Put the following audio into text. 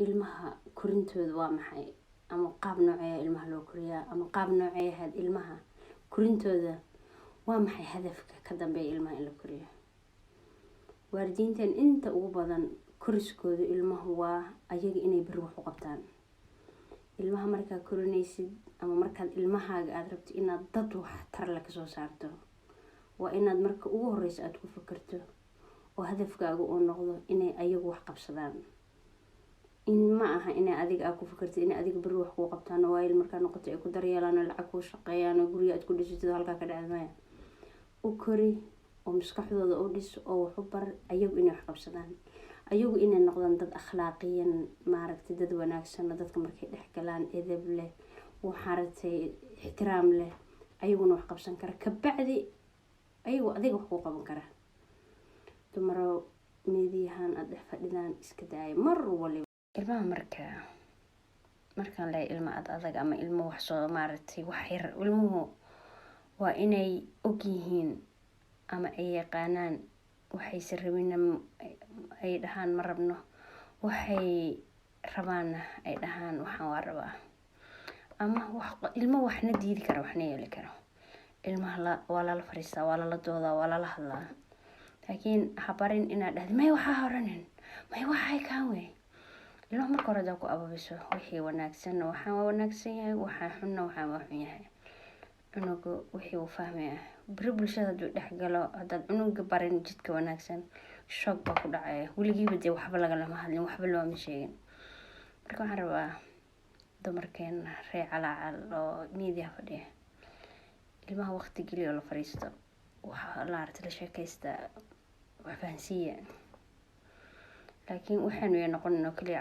ilmaha korintooda waa maxay ama qaab noocee ilmaha loo koriyaa ama qaab noocee had ilmaha korintooda waa maxay hadafka ka dambeeya ilmaha in la koriyo. waalidiintan inta ugu badan koriskooda ilmaha waa ayaga inay bari wax u qabtaan. ilmaha markaa korinaysid ama markaad ilmahaaga aad rabto inaad dad wax tar la kasoo saarto waa inaad marka ugu horeysa aad ku fikirto oo hadafkaaga uu noqdo inay ayagu wax qabsadaan. in ma aha inay adiga aad ku fikirtid inay adiga bari wax ku qabtaan oo ay markaa noqoto ay ku daryeelaan oo lacag ku shaqeeyaan oo guriga aad ku dhisatid halkaa ka dhacday u kori oo maskaxdooda u dhis oo wax u bar ayagu inay wax qabsadaan. ayagu inay noqdaan dad akhlaaqiyan maaragtay dad wanaagsan dadka markay dhex galaan edeb leh waxaartay ixtiraam leh ayaguna wax qabsan kara kabacdi ayagu adiga wax ku qaban kara. dumaro meediyahan aad dhex fadhidaan iska daaya mar waliba ilmaha markaan leeyahay ilma adag ama ilmo wax soo maaragtay wax yar ilmuhu waa inay og yihiin ama ay yaqaanaan waxay rabaan ay dhahaan ma rabno waxay rabaan ay dhahaan waxaan waa rabaa ama ilmo waxna diidi kara waxna yeeli kara. ilmaha waa la fariistaa waa la doodaa waa la hadlaa laakiin habarin inaad dhahdo may waxa horanin may waxay kaan wey. ilmaha marka hore ku ababiso wixii wanaagsan waxaan waa wanaagsan yahay waxaan xunna waxaan waa xun yahay. cunugu wixii uu fahmaya bari bulshada haduu dhex galo hadaad cunuga barin jidka wanaagsan shoog baa ku dhacaya weligiiba dee waxba lagalama hadlin waxba looma sheegin. marka waxaan rabaa dumarkeena ree calaacal oo meediyaha fadhiya ilmaha waqti geliyo la fariisto waxa la aragtay la sheekaysta wax fahansiiya laakiin waxaanu noqon kaliya